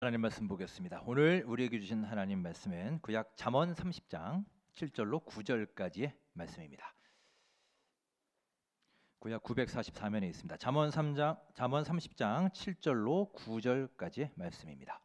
하나님 말씀 보겠습니다. 오늘 우리에게 주신 하나님 말씀은 구약 잠언 30장 7절로 9절까지의 말씀입니다. 구약 944면에 있습니다. 잠언 30장 7절로 9절까지의 말씀입니다.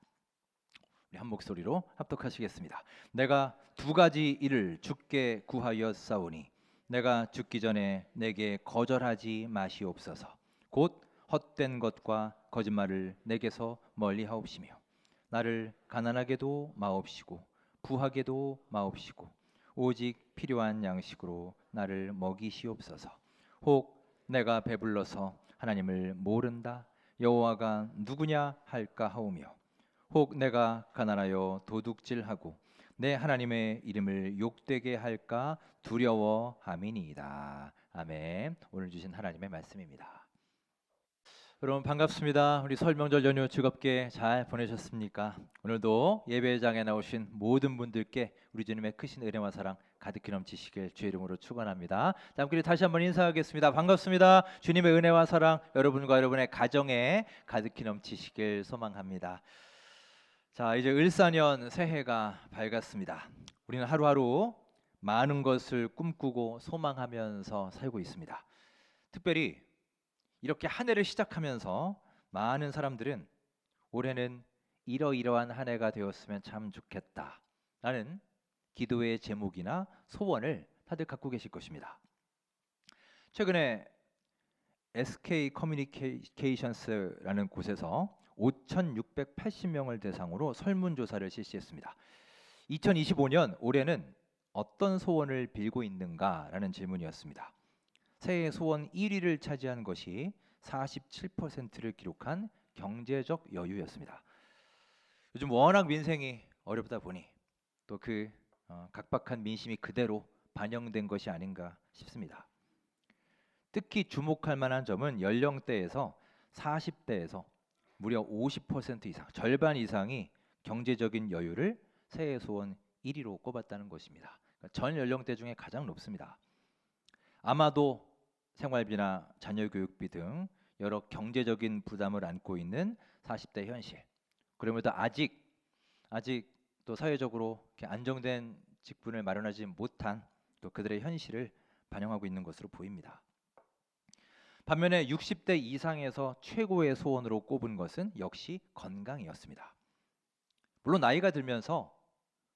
우리 한 목소리로 합독하시겠습니다. 내가 두 가지 일을 주께 구하였사오니 내가 죽기 전에 내게 거절하지 마시옵소서. 곧 헛된 것과 거짓말을 내게서 멀리하옵시며 나를 가난하게도 마옵시고 부하게도 마옵시고 오직 필요한 양식으로 나를 먹이시옵소서. 혹 내가 배불러서 하나님을 모른다 여호와가 누구냐 할까 하오며 혹 내가 가난하여 도둑질하고 내 하나님의 이름을 욕되게 할까 두려워함이니이다. 아멘. 오늘 주신 하나님의 말씀입니다. 여러분 반갑습니다. 우리 설 명절 연휴 즐겁게 잘 보내셨습니까? 오늘도 예배장에 나오신 모든 분들께 우리 주님의 크신 은혜와 사랑 가득히 넘치시길 주의 이름으로 축원합니다. 함께 다시 한번 인사하겠습니다. 반갑습니다. 주님의 은혜와 사랑 여러분과 여러분의 가정에 가득히 넘치시길 소망합니다. 자, 이제 을사년 새해가 밝았습니다. 우리는 하루하루 많은 것을 꿈꾸고 소망하면서 살고 있습니다. 특별히 이렇게 한 해를 시작하면서 많은 사람들은 올해는 이러이러한 한 해가 되었으면 참 좋겠다라는 기도의 제목이나 소원을 다들 갖고 계실 것입니다. 최근에 SK 커뮤니케이션스라는 곳에서 5,680명을 대상으로 설문조사를 실시했습니다. 2025년 올해는 어떤 소원을 빌고 있는가라는 질문이었습니다. 새해 소원 1위를 차지한 것이 47%를 기록한 경제적 여유였습니다. 요즘 워낙 민생이 어렵다 보니 또 그 각박한 민심이 그대로 반영된 것이 아닌가 싶습니다. 특히 주목할 만한 점은 연령대에서 40대에서 무려 50% 이상, 절반 이상이 경제적인 여유를 새해 소원 1위로 꼽았다는 것입니다. 그러니까 전 연령대 중에 가장 높습니다. 아마도 생활비나 자녀 교육비 등 여러 경제적인 부담을 안고 있는 40대 현실. 그럼에도 아직 또 사회적으로 이렇게 안정된 직분을 마련하지 못한 또 그들의 현실을 반영하고 있는 것으로 보입니다. 반면에 60대 이상에서 최고의 소원으로 꼽은 것은 역시 건강이었습니다. 물론 나이가 들면서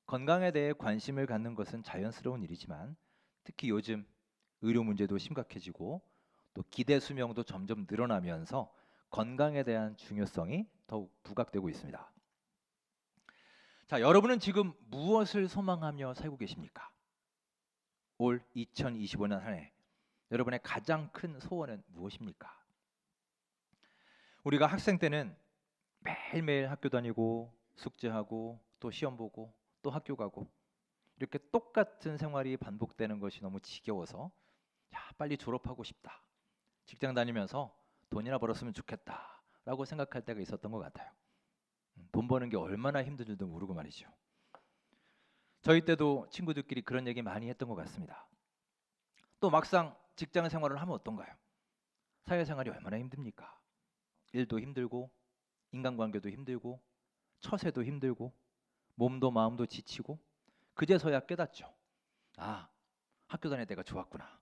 건강에 대해 관심을 갖는 것은 자연스러운 일이지만 특히 요즘 의료 문제도 심각해지고 또 기대 수명도 점점 늘어나면서 건강에 대한 중요성이 더욱 부각되고 있습니다. 자, 여러분은 지금 무엇을 소망하며 살고 계십니까? 올 2025년 한 해 여러분의 가장 큰 소원은 무엇입니까? 우리가 학생 때는 매일매일 학교 다니고 숙제하고 또 시험 보고 또 학교 가고 이렇게 똑같은 생활이 반복되는 것이 너무 지겨워서 빨리 졸업하고 싶다. 직장 다니면서 돈이나 벌었으면 좋겠다라고 생각할 때가 있었던 것 같아요. 돈 버는 게 얼마나 힘든지도 모르고 말이죠. 저희 때도 친구들끼리 그런 얘기 많이 했던 것 같습니다. 또 막상 직장 생활을 하면 어떤가요? 사회생활이 얼마나 힘듭니까? 일도 힘들고 인간관계도 힘들고 처세도 힘들고 몸도 마음도 지치고 그제서야 깨닫죠. 아, 학교 다닐 때가 좋았구나.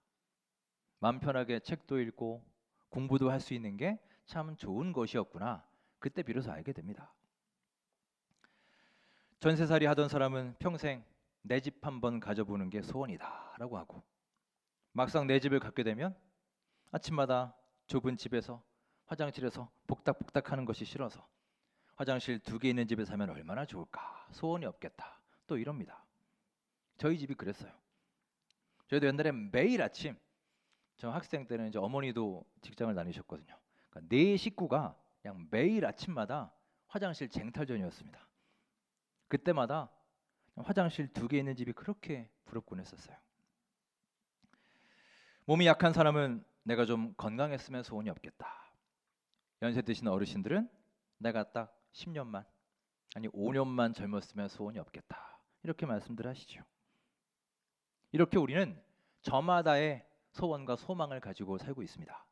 마음 편하게 책도 읽고 공부도 할 수 있는 게 참 좋은 것이었구나. 그때 비로소 알게 됩니다. 전세살이 하던 사람은 평생 내 집 한번 가져보는 게 소원이다라고 하고 막상 내 집을 갖게 되면 아침마다 좁은 집에서 화장실에서 복닥복닥 하는 것이 싫어서 화장실 2개 있는 집에 사면 얼마나 좋을까. 소원이 없겠다. 또 이럽니다. 저희 집이 그랬어요. 저희도 옛날에 매일 아침 저 학생 때는 이제 어머니도 직장을 다니셨거든요. 그러니까 네 식구가 그냥 매일 아침마다 화장실 쟁탈전이었습니다. 그때마다 화장실 2개 있는 집이 그렇게 부럽곤 했었어요. 몸이 약한 사람은 내가 좀 건강했으면 소원이 없겠다. 연세 드신 어르신들은 내가 딱 10년만 아니 5년만 젊었으면 소원이 없겠다. 이렇게 말씀들 하시죠. 이렇게 우리는 저마다의 소원과 소망을 가지고 살고 있습니다.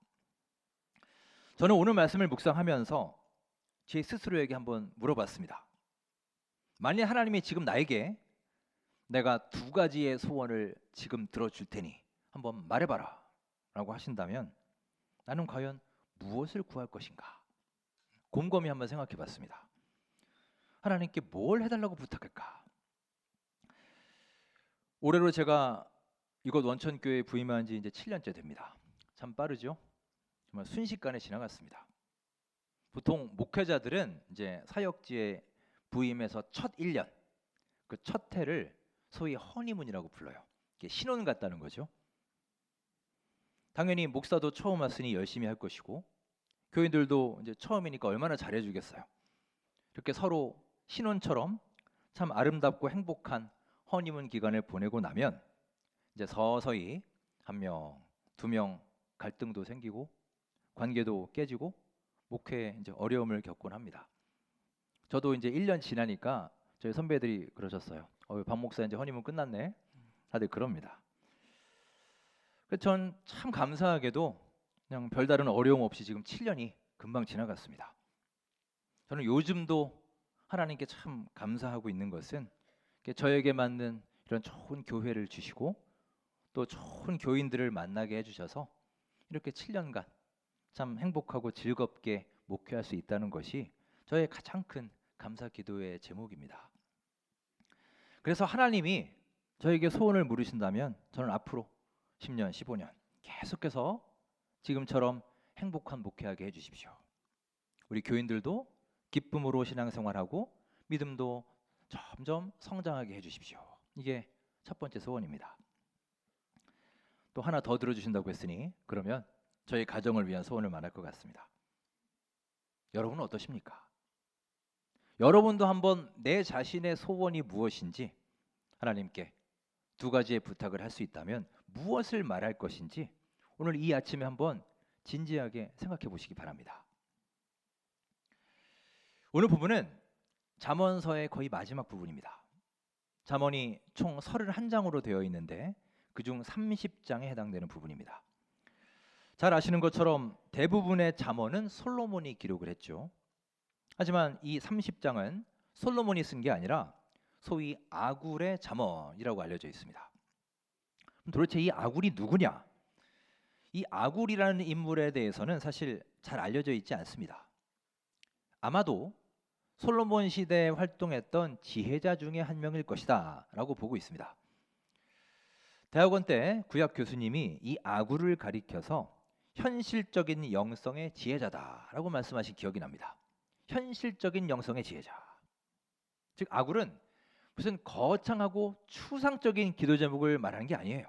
저는 오늘 말씀을 묵상하면서 제 스스로에게 한번 물어봤습니다. 만약 하나님이 지금 나에게 내가 두 가지의 소원을 지금 들어줄 테니 한번 말해봐라 라고 하신다면 나는 과연 무엇을 구할 것인가? 곰곰이 한번 생각해 봤습니다. 하나님께 뭘 해달라고 부탁할까? 올해로 제가 이곳 원천교회에 부임한 지 이제 7년째 됩니다. 참 빠르죠? 정말 순식간에 지나갔습니다. 보통 목회자들은 이제 사역지에 부임해서 첫 1년, 그 첫 해를 소위 허니문이라고 불러요. 이게 신혼 같다는 거죠. 당연히 목사도 처음 왔으니 열심히 할 것이고 교인들도 이제 처음이니까 얼마나 잘해주겠어요. 이렇게 서로 신혼처럼 참 아름답고 행복한 허니문 기간을 보내고 나면 이제 서서히 한 명, 두 명 갈등도 생기고 관계도 깨지고 목회에 이제 어려움을 겪곤 합니다. 저도 이제 1년 지나니까 저희 선배들이 그러셨어요. 박 목사 이제 허니문 끝났네. 다들 그럽니다. 전 참 감사하게도 그냥 별다른 어려움 없이 지금 7년이 금방 지나갔습니다. 저는 요즘도 하나님께 참 감사하고 있는 것은 저에게 맞는 이런 좋은 교회를 주시고 또 좋은 교인들을 만나게 해주셔서 이렇게 7년간 참 행복하고 즐겁게 목회할 수 있다는 것이 저의 가장 큰 감사 기도의 제목입니다. 그래서 하나님이 저에게 소원을 물으신다면 저는 앞으로 10년, 15년 계속해서 지금처럼 행복한 목회하게 해주십시오. 우리 교인들도 기쁨으로 신앙생활하고 믿음도 점점 성장하게 해주십시오. 이게 첫 번째 소원입니다. 또 하나 더 들어주신다고 했으니 그러면 저희 가정을 위한 소원을 말할 것 같습니다. 여러분은 어떠십니까? 여러분도 한번 내 자신의 소원이 무엇인지 하나님께 두 가지의 부탁을 할 수 있다면 무엇을 말할 것인지 오늘 이 아침에 한번 진지하게 생각해 보시기 바랍니다. 오늘 부분은 잠언서의 거의 마지막 부분입니다. 잠언이 총 31장으로 되어 있는데 그중 30장에 해당되는 부분입니다. 잘 아시는 것처럼 대부분의 잠언은 솔로몬이 기록을 했죠. 하지만 이 30장은 솔로몬이 쓴 게 아니라 소위 아굴의 잠언이라고 알려져 있습니다. 도대체 이 아굴이 누구냐? 이 아굴이라는 인물에 대해서는 사실 잘 알려져 있지 않습니다. 아마도 솔로몬 시대에 활동했던 지혜자 중에 한 명일 것이다 라고 보고 있습니다. 대학원 때 구약 교수님이 이 아굴을 가리켜서 현실적인 영성의 지혜자다라고 말씀하신 기억이 납니다. 현실적인 영성의 지혜자. 즉 아굴은 무슨 거창하고 추상적인 기도 제목을 말하는 게 아니에요.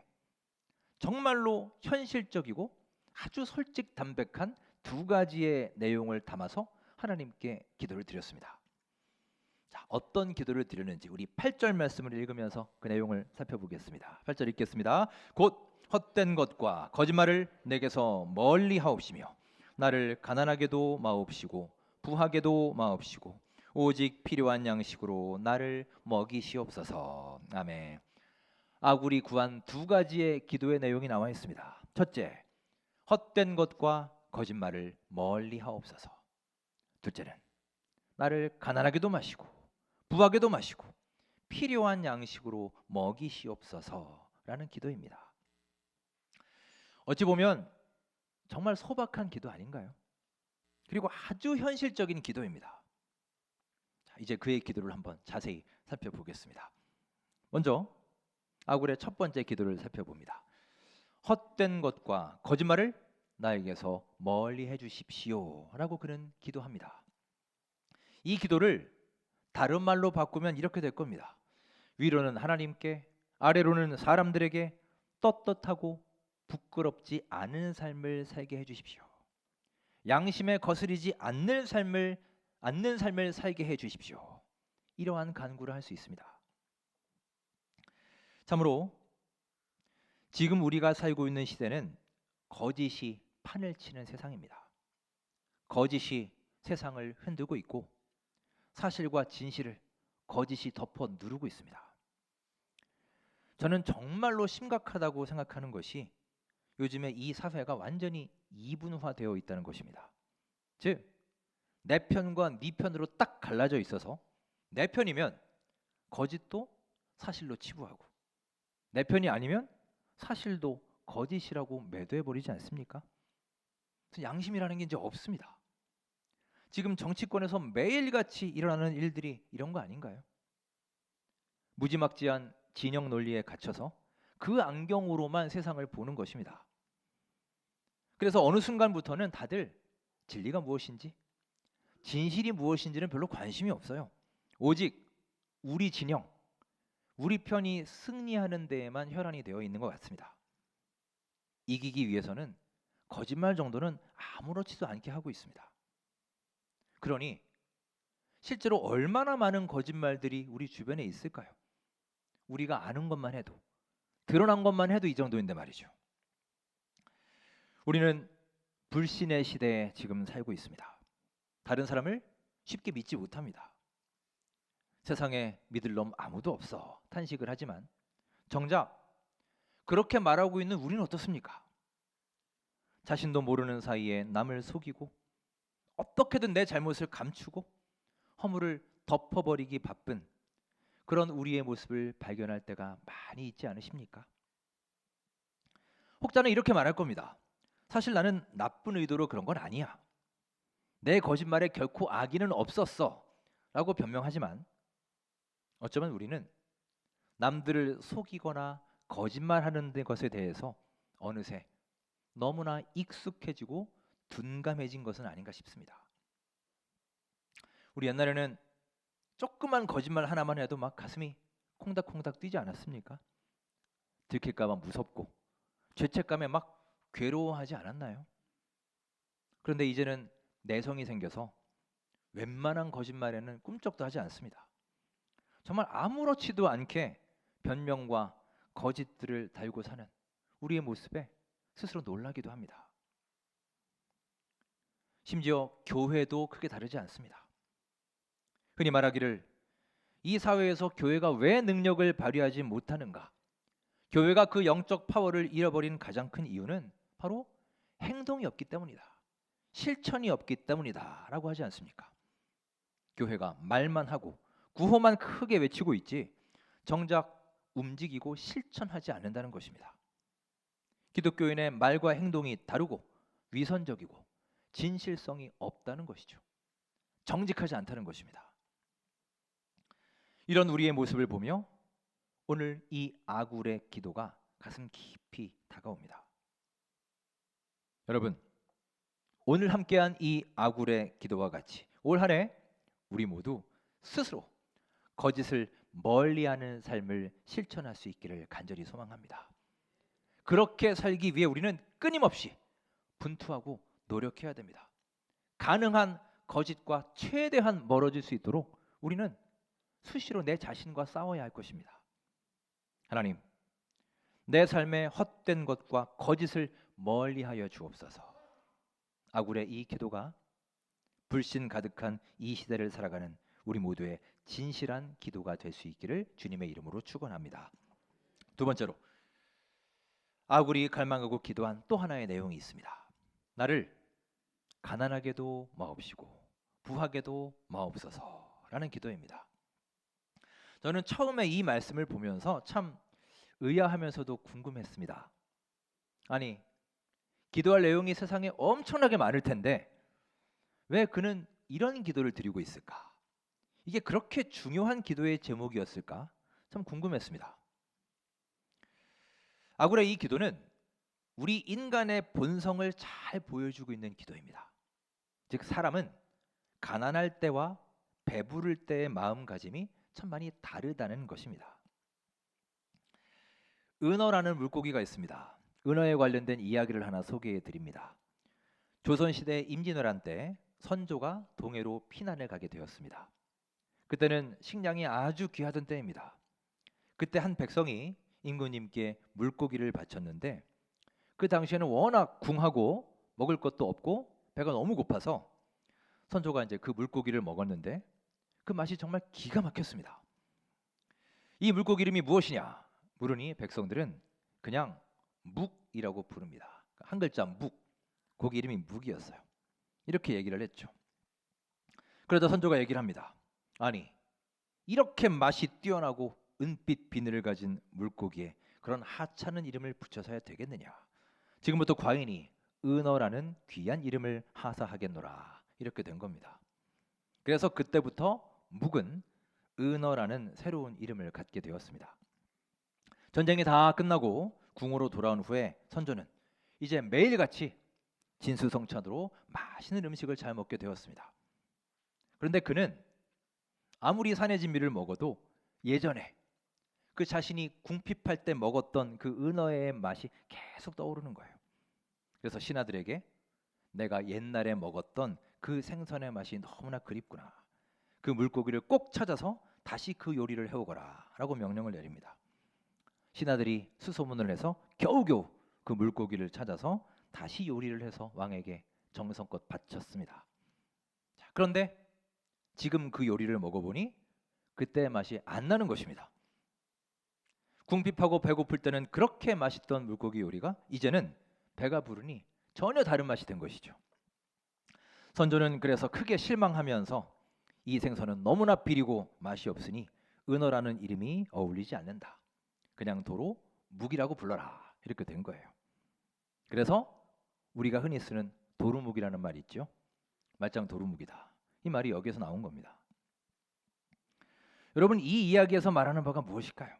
정말로 현실적이고 아주 솔직담백한 두 가지의 내용을 담아서 하나님께 기도를 드렸습니다. 자, 어떤 기도를 드렸는지 우리 8절 말씀을 읽으면서 그 내용을 살펴보겠습니다. 8절 읽겠습니다. 곧 헛된 것과 거짓말을 내게서 멀리 하옵시며 나를 가난하게도 마옵시고 부하게도 마옵시고 오직 필요한 양식으로 나를 먹이시옵소서. 아멘. 아굴이 구한 두 가지의 기도의 내용이 나와 있습니다. 첫째, 헛된 것과 거짓말을 멀리 하옵소서. 둘째는 나를 가난하게도 마시고 부하게도 마시고 필요한 양식으로 먹이시옵소서라는 기도입니다. 어찌 보면 정말 소박한 기도 아닌가요? 그리고 아주 현실적인 기도입니다. 자, 이제 그의 기도를 한번 자세히 살펴보겠습니다. 먼저 아굴의 첫 번째 기도를 살펴봅니다. 헛된 것과 거짓말을 나에게서 멀리 해주십시오 라고 그는 기도합니다. 이 기도를 다른 말로 바꾸면 이렇게 될 겁니다. 위로는 하나님께, 아래로는 사람들에게 떳떳하고 부끄럽지 않은 삶을 살게 해주십시오. 양심에 거스리지 않는 삶을 살게 해주십시오. 이러한 간구를 할 수 있습니다. 참으로 지금 우리가 살고 있는 시대는 거짓이 판을 치는 세상입니다. 거짓이 세상을 흔들고 있고 사실과 진실을 거짓이 덮어 누르고 있습니다. 저는 정말로 심각하다고 생각하는 것이 요즘에 이 사회가 완전히 이분화되어 있다는 것입니다. 즉 내 편과 네 편으로 딱 갈라져 있어서 내 편이면 거짓도 사실로 치부하고 내 편이 아니면 사실도 거짓이라고 매도해 버리지 않습니까? 그래서 양심이라는 게 이제 없습니다. 지금 정치권에서 매일같이 일어나는 일들이 이런 거 아닌가요? 무지막지한 진영 논리에 갇혀서 그 안경으로만 세상을 보는 것입니다. 그래서 어느 순간부터는 다들 진리가 무엇인지, 진실이 무엇인지는 별로 관심이 없어요. 오직 우리 진영, 우리 편이 승리하는 데에만 혈안이 되어 있는 것 같습니다. 이기기 위해서는 거짓말 정도는 아무렇지도 않게 하고 있습니다. 그러니 실제로 얼마나 많은 거짓말들이 우리 주변에 있을까요? 우리가 아는 것만 해도, 드러난 것만 해도 이 정도인데 말이죠. 우리는 불신의 시대에 지금 살고 있습니다. 다른 사람을 쉽게 믿지 못합니다. 세상에 믿을 놈 아무도 없어 탄식을 하지만 정작 그렇게 말하고 있는 우리는 어떻습니까? 자신도 모르는 사이에 남을 속이고 어떻게든 내 잘못을 감추고 허물을 덮어버리기 바쁜 그런 우리의 모습을 발견할 때가 많이 있지 않으십니까? 혹자는 이렇게 말할 겁니다. 사실 나는 나쁜 의도로 그런 건 아니야. 내 거짓말에 결코 악의는 없었어 라고 변명하지만 어쩌면 우리는 남들을 속이거나 거짓말하는 것에 대해서 어느새 너무나 익숙해지고 둔감해진 것은 아닌가 싶습니다. 우리 옛날에는 조그만 거짓말 하나만 해도 막 가슴이 콩닥콩닥 뛰지 않았습니까? 들킬까 봐 무섭고 죄책감에 막 괴로워하지 않았나요? 그런데 이제는 내성이 생겨서 웬만한 거짓말에는 꿈쩍도 하지 않습니다. 정말 아무렇지도 않게 변명과 거짓들을 달고 사는 우리의 모습에 스스로 놀라기도 합니다. 심지어 교회도 크게 다르지 않습니다. 흔히 말하기를 이 사회에서 교회가 왜 능력을 발휘하지 못하는가? 교회가 그 영적 파워를 잃어버린 가장 큰 이유는 바로 행동이 없기 때문이다. 실천이 없기 때문이다 라고 하지 않습니까? 교회가 말만 하고 구호만 크게 외치고 있지 정작 움직이고 실천하지 않는다는 것입니다. 기독교인의 말과 행동이 다르고 위선적이고 진실성이 없다는 것이죠. 정직하지 않다는 것입니다. 이런 우리의 모습을 보며 오늘 이 아굴의 기도가 가슴 깊이 다가옵니다. 여러분, 오늘 함께한 이 아굴의 기도와 같이 올 한 해 우리 모두 스스로 거짓을 멀리하는 삶을 실천할 수 있기를 간절히 소망합니다. 그렇게 살기 위해 우리는 끊임없이 분투하고 노력해야 됩니다. 가능한 거짓과 최대한 멀어질 수 있도록 우리는 수시로 내 자신과 싸워야 할 것입니다. 하나님, 내 삶의 헛된 것과 거짓을 멀리하여 주옵소서. 아굴의 이 기도가 불신 가득한 이 시대를 살아가는 우리 모두의 진실한 기도가 될 수 있기를 주님의 이름으로 축원합니다. 두 번째로 아굴이 갈망하고 기도한 또 하나의 내용이 있습니다. 나를 가난하게도 마옵시고 부하게도 마옵소서라는 기도입니다. 저는 처음에 이 말씀을 보면서 참 의아하면서도 궁금했습니다. 아니, 기도할 내용이 세상에 엄청나게 많을 텐데 왜 그는 이런 기도를 드리고 있을까? 이게 그렇게 중요한 기도의 제목이었을까? 참 궁금했습니다. 아굴의 이 기도는 우리 인간의 본성을 잘 보여주고 있는 기도입니다. 즉 사람은 가난할 때와 배부를 때의 마음가짐이 참 많이 다르다는 것입니다. 은어라는 물고기가 있습니다. 은어에 관련된 이야기를 하나 소개해 드립니다. 조선시대 임진왜란 때 선조가 동해로 피난을 가게 되었습니다. 그때는 식량이 아주 귀하던 때입니다. 그때 한 백성이 임금님께 물고기를 바쳤는데 그 당시에는 워낙 궁하고 먹을 것도 없고 배가 너무 고파서 선조가 이제 그 물고기를 먹었는데 그 맛이 정말 기가 막혔습니다. 이 물고기 이름이 무엇이냐 물으니 백성들은 그냥 묵이라고 부릅니다. 한 글자 묵, 고기 이름이 묵이었어요. 이렇게 얘기를 했죠. 그러자 선조가 얘기를 합니다. 아니, 이렇게 맛이 뛰어나고 은빛 비늘을 가진 물고기에 그런 하찮은 이름을 붙여서야 되겠느냐. 지금부터 과인이 은어라는 귀한 이름을 하사하겠노라. 이렇게 된 겁니다. 그래서 그때부터 묵은 은어라는 새로운 이름을 갖게 되었습니다. 전쟁이 다 끝나고 궁으로 돌아온 후에 선조는 이제 매일같이 진수성찬으로 맛있는 음식을 잘 먹게 되었습니다. 그런데 그는 아무리 산의 진미를 먹어도 예전에 그 자신이 궁핍할 때 먹었던 그 은어의 맛이 계속 떠오르는 거예요. 그래서 신하들에게 내가 옛날에 먹었던 그 생선의 맛이 너무나 그립구나. 그 물고기를 꼭 찾아서 다시 그 요리를 해오거라 라고 명령을 내립니다. 신하들이 수소문을 해서 겨우겨우 그 물고기를 찾아서 다시 요리를 해서 왕에게 정성껏 바쳤습니다. 자, 그런데 지금 그 요리를 먹어보니 그때의 맛이 안 나는 것입니다. 궁핍하고 배고플 때는 그렇게 맛있던 물고기 요리가 이제는 배가 부르니 전혀 다른 맛이 된 것이죠. 선조는 그래서 크게 실망하면서 이 생선은 너무나 비리고 맛이 없으니 은어라는 이름이 어울리지 않는다. 그냥 도로 묵이라고 불러라. 이렇게 된 거예요. 그래서 우리가 흔히 쓰는 도루묵이라는 말이 있죠. 말짱 도루묵이다. 이 말이 여기에서 나온 겁니다. 여러분, 이 이야기에서 말하는 바가 무엇일까요?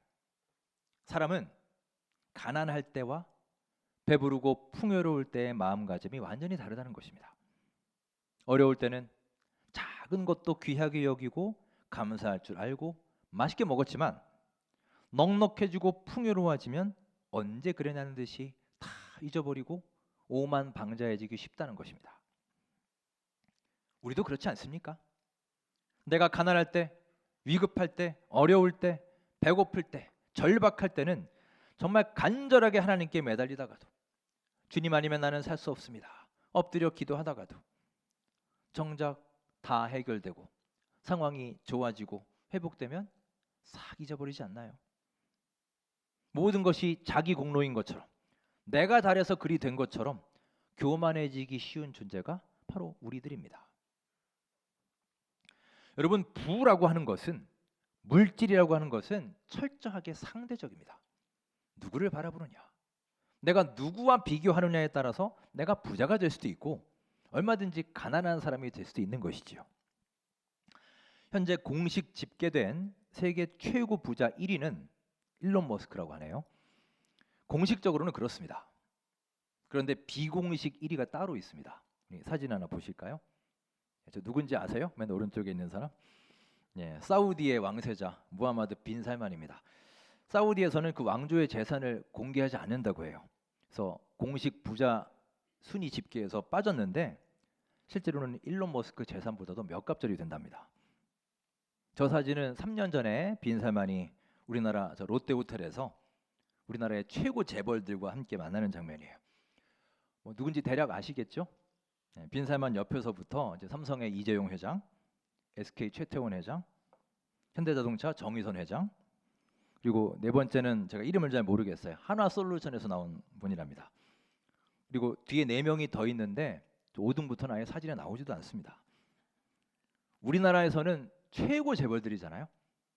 사람은 가난할 때와 배부르고 풍요로울 때의 마음가짐이 완전히 다르다는 것입니다. 어려울 때는 작은 것도 귀하게 여기고 감사할 줄 알고 맛있게 먹었지만 넉넉해지고 풍요로워지면 언제 그랬냐는 듯이 다 잊어버리고 오만방자해지기 쉽다는 것입니다. 우리도 그렇지 않습니까? 내가 가난할 때, 위급할 때, 어려울 때, 배고플 때, 절박할 때는 정말 간절하게 하나님께 매달리다가도 주님 아니면 나는 살 수 없습니다. 엎드려 기도하다가도 정작 다 해결되고 상황이 좋아지고 회복되면 싹 잊어버리지 않나요? 모든 것이 자기 공로인 것처럼, 내가 잘해서 그리 된 것처럼 교만해지기 쉬운 존재가 바로 우리들입니다. 여러분, 부라고 하는 것은, 물질이라고 하는 것은 철저하게 상대적입니다. 누구를 바라보느냐, 내가 누구와 비교하느냐에 따라서 내가 부자가 될 수도 있고 얼마든지 가난한 사람이 될 수도 있는 것이지요. 현재 공식 집계된 세계 최고 부자 1위는 일론 머스크라고 하네요. 공식적으로는 그렇습니다. 그런데 비공식 1위가 따로 있습니다. 사진 하나 보실까요? 저 누군지 아세요? 맨 오른쪽에 있는 사람? 예, 사우디의 왕세자 무하마드 빈 살만입니다. 사우디에서는 그 왕조의 재산을 공개하지 않는다고 해요. 그래서 공식 부자 순위 집계에서 빠졌는데 실제로는 일론 머스크 재산보다도 몇 갑절이 된답니다. 저 사진은 3년 전에 빈 살만이 우리나라 저 롯데 호텔에서 우리나라의 최고 재벌들과 함께 만나는 장면이에요. 뭐 누군지 대략 아시겠죠? 네, 빈 살만 옆에서부터 이제 삼성의 이재용 회장, SK 최태원 회장, 현대자동차 정의선 회장, 그리고 네 번째는 제가 이름을 잘 모르겠어요. 한화솔루션에서 나온 분이랍니다. 그리고 뒤에 4명이 더 있는데 5등부터는 아예 사진에 나오지도 않습니다. 우리나라에서는 최고 재벌들이잖아요.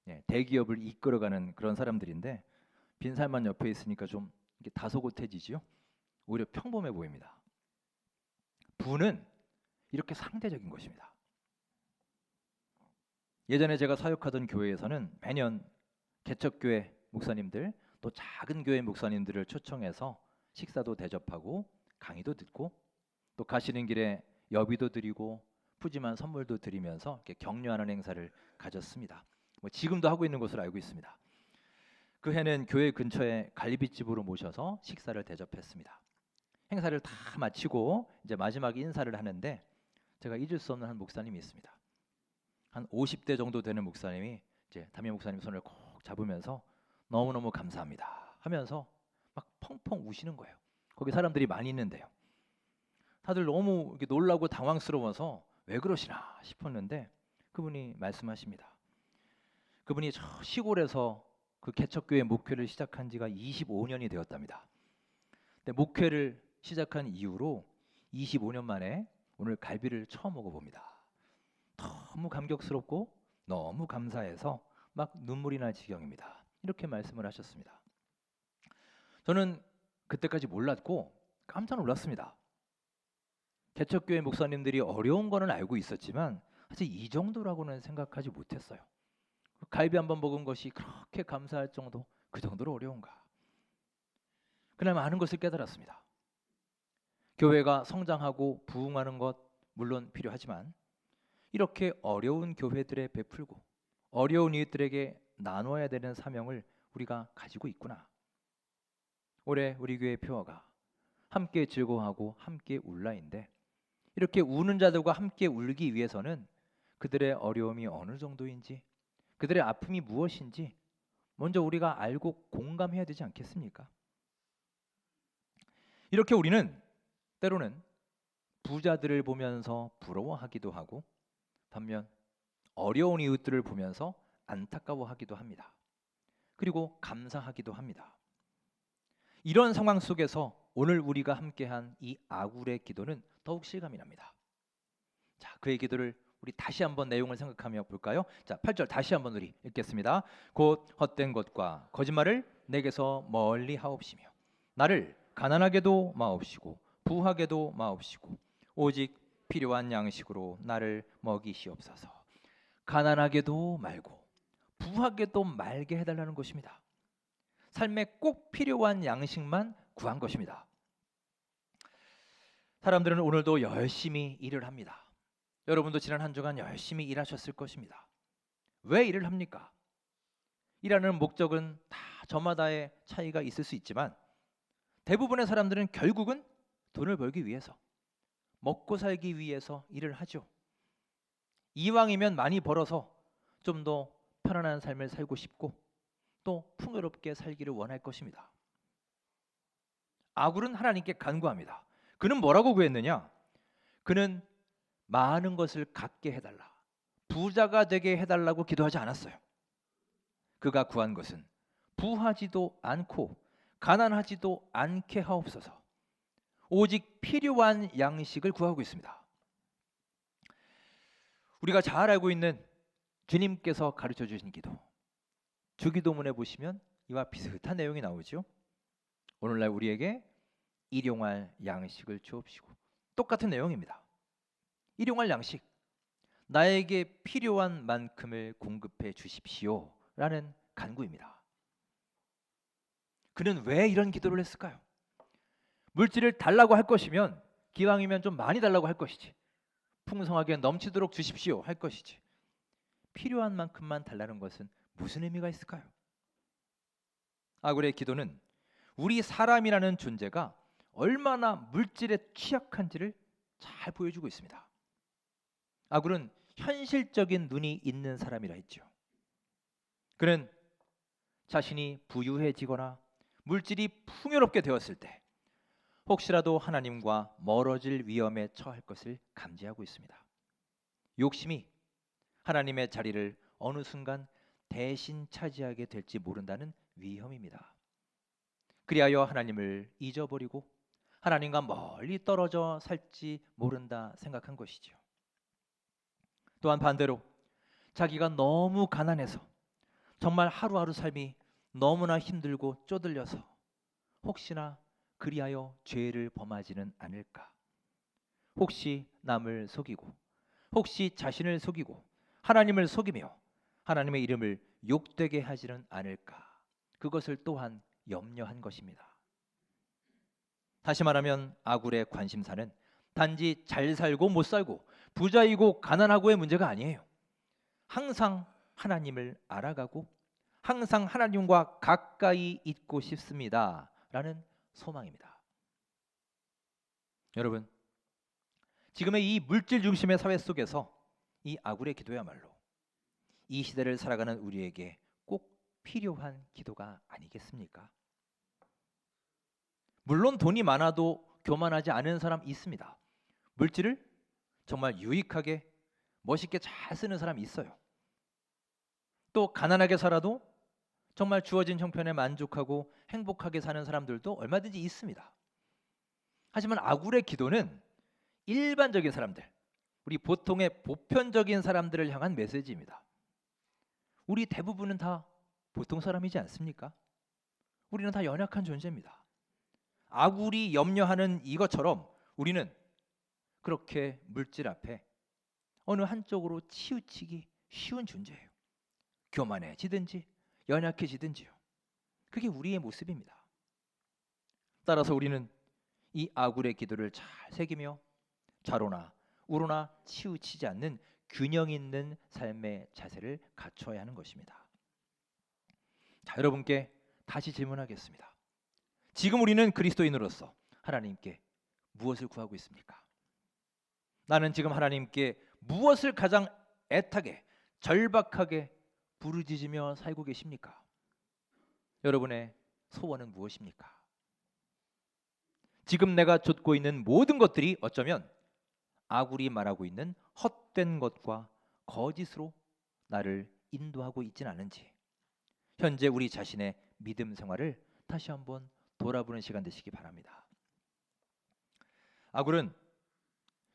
네, 대기업을 이끌어가는 그런 사람들인데 빈 살만 옆에 있으니까 좀 이렇게 다소곳해지지요. 오히려 평범해 보입니다. 부는 이렇게 상대적인 것입니다. 예전에 제가 사역하던 교회에서는 매년 개척교회 목사님들 또 작은 교회 목사님들을 초청해서 식사도 대접하고 강의도 듣고 또 가시는 길에 여비도 드리고 푸짐한 선물도 드리면서 이렇게 격려하는 행사를 가졌습니다. 뭐 지금도 하고 있는 것으로 알고 있습니다. 그 해는 교회 근처에 갈비집으로 모셔서 식사를 대접했습니다. 행사를 다 마치고 이제 마지막 인사를 하는데 제가 잊을 수 없는 한 목사님이 있습니다. 한 50대 정도 되는 목사님이 이제 담임 목사님 손을 꼭 잡으면서 너무너무 감사합니다 하면서 막 펑펑 우시는 거예요. 거기 사람들이 많이 있는데요. 다들 너무 이렇게 놀라고 당황스러워서 왜 그러시나 싶었는데 그분이 말씀하십니다. 그분이 저 시골에서 그 개척교회 목회를 시작한 지가 25년이 되었답니다. 근데 목회를 시작한 이후로 25년 만에 오늘 갈비를 처음 먹어봅니다. 너무 감격스럽고 너무 감사해서 막 눈물이 날 지경입니다. 이렇게 말씀을 하셨습니다. 저는 그때까지 몰랐고 깜짝 놀랐습니다. 개척교회 목사님들이 어려운 거는 알고 있었지만 사실 이 정도라고는 생각하지 못했어요. 갈비 한번 먹은 것이 그렇게 감사할 정도, 그 정도로 어려운가. 그날 많은 것을 깨달았습니다. 교회가 성장하고 부흥하는 것 물론 필요하지만 이렇게 어려운 교회들에 베풀고 어려운 이웃들에게 나눠야 되는 사명을 우리가 가지고 있구나. 올해 우리 교회 표어가 함께 즐거워하고 함께 울라인데 이렇게 우는 자들과 함께 울기 위해서는 그들의 어려움이 어느 정도인지 그들의 아픔이 무엇인지 먼저 우리가 알고 공감해야 되지 않겠습니까? 이렇게 우리는 때로는 부자들을 보면서 부러워하기도 하고 반면 어려운 이웃들을 보면서 안타까워하기도 합니다. 그리고 감사하기도 합니다. 이런 상황 속에서 오늘 우리가 함께한 이 아굴의 기도는 더욱 실감이 납니다. 자, 그의 기도를 우리 다시 한번 내용을 생각하며 볼까요? 자, 8절 다시 한번 우리 읽겠습니다. 곧 헛된 것과 거짓말을 내게서 멀리 하옵시며 나를 가난하게도 마옵시고 부하게도 마옵시고 오직 필요한 양식으로 나를 먹이시옵소서. 가난하게도 말고 부하게도 말게 해달라는 것입니다. 삶에 꼭 필요한 양식만 구한 것입니다. 사람들은 오늘도 열심히 일을 합니다. 여러분도 지난 한 주간 열심히 일하셨을 것입니다. 왜 일을 합니까? 일하는 목적은 다 저마다의 차이가 있을 수 있지만 대부분의 사람들은 결국은 돈을 벌기 위해서, 먹고 살기 위해서 일을 하죠. 이왕이면 많이 벌어서 좀 더 편안한 삶을 살고 싶고 또 풍요롭게 살기를 원할 것입니다. 아굴은 하나님께 간구합니다. 그는 뭐라고 구했느냐? 그는 많은 것을 갖게 해달라, 부자가 되게 해달라고 기도하지 않았어요. 그가 구한 것은 부하지도 않고 가난하지도 않게 하옵소서. 오직 필요한 양식을 구하고 있습니다. 우리가 잘 알고 있는 주님께서 가르쳐 주신 기도, 주기도문에 보시면 이와 비슷한 내용이 나오죠. 오늘날 우리에게 일용할 양식을 주옵시고, 똑같은 내용입니다. 일용할 양식, 나에게 필요한 만큼을 공급해 주십시오 라는 간구입니다. 그는 왜 이런 기도를 했을까요? 물질을 달라고 할 것이면 기왕이면 좀 많이 달라고 할 것이지, 풍성하게 넘치도록 주십시오 할 것이지, 필요한 만큼만 달라는 것은 무슨 의미가 있을까요? 아굴의 기도는 우리 사람이라는 존재가 얼마나 물질에 취약한지를 잘 보여주고 있습니다. 아굴은 현실적인 눈이 있는 사람이라 했죠. 그는 자신이 부유해지거나 물질이 풍요롭게 되었을 때 혹시라도 하나님과 멀어질 위험에 처할 것을 감지하고 있습니다. 욕심이 하나님의 자리를 어느 순간 대신 차지하게 될지 모른다는 위험입니다. 그리하여 하나님을 잊어버리고 하나님과 멀리 떨어져 살지 모른다 생각한 것이죠. 또한 반대로 자기가 너무 가난해서 정말 하루하루 삶이 너무나 힘들고 쪼들려서 혹시나 그리하여 죄를 범하지는 않을까, 혹시 남을 속이고 혹시 자신을 속이고 하나님을 속이며 하나님의 이름을 욕되게 하지는 않을까, 그것을 또한 염려한 것입니다. 다시 말하면 아굴의 관심사는 단지 잘 살고 못 살고 부자이고 가난하고의 문제가 아니에요. 항상 하나님을 알아가고 항상 하나님과 가까이 있고 싶습니다 라는 소망입니다. 여러분, 지금의 이 물질 중심의 사회 속에서 이 아굴의 기도야말로 이 시대를 살아가는 우리에게 꼭 필요한 기도가 아니겠습니까? 물론 돈이 많아도 교만하지 않은 사람 있습니다. 물질을 정말 유익하게 멋있게 잘 쓰는 사람이 있어요. 또 가난하게 살아도 정말 주어진 형편에 만족하고 행복하게 사는 사람들도 얼마든지 있습니다. 하지만 아굴의 기도는 일반적인 사람들, 우리 보통의 보편적인 사람들을 향한 메시지입니다. 우리 대부분은 다 보통 사람이지 않습니까? 우리는 다 연약한 존재입니다. 아굴이 염려하는 이것처럼 우리는 그렇게 물질 앞에 어느 한쪽으로 치우치기 쉬운 존재예요. 교만해지든지 연약해지든지요. 그게 우리의 모습입니다. 따라서 우리는 이 아굴의 기도를 잘 새기며 좌로나 우로나 치우치지 않는 균형 있는 삶의 자세를 갖춰야 하는 것입니다. 자, 여러분께 다시 질문하겠습니다. 지금 우리는 그리스도인으로서 하나님께 무엇을 구하고 있습니까? 나는 지금 하나님께 무엇을 가장 애타게 절박하게 부르짖으며 살고 계십니까? 여러분의 소원은 무엇입니까? 지금 내가 좇고 있는 모든 것들이 어쩌면 아굴이 말하고 있는 헛된 것과 거짓으로 나를 인도하고 있지는 않은지 현재 우리 자신의 믿음 생활을 다시 한번 돌아보는 시간 되시기 바랍니다. 아굴은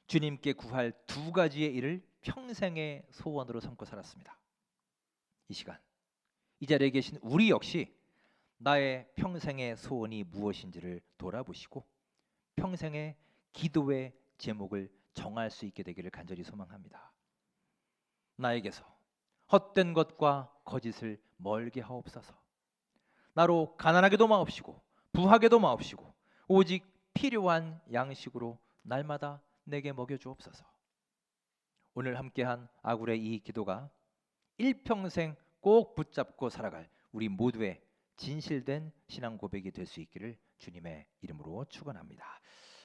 주님께 구할 두 가지의 일을 평생의 소원으로 삼고 살았습니다. 이 시간 이 자리에 계신 우리 역시 나의 평생의 소원이 무엇인지를 돌아보시고 평생의 기도의 제목을 정할 수 있게 되기를 간절히 소망합니다. 나에게서 헛된 것과 거짓을 멀게 하옵소서. 나로 가난하게도 마옵시고 부하게도 마옵시고 오직 필요한 양식으로 날마다 내게 먹여주옵소서. 오늘 함께한 아굴의 이 기도가 일평생 꼭 붙잡고 살아갈 우리 모두의 진실된 신앙 고백이 될 수 있기를 주님의 이름으로 축원합니다.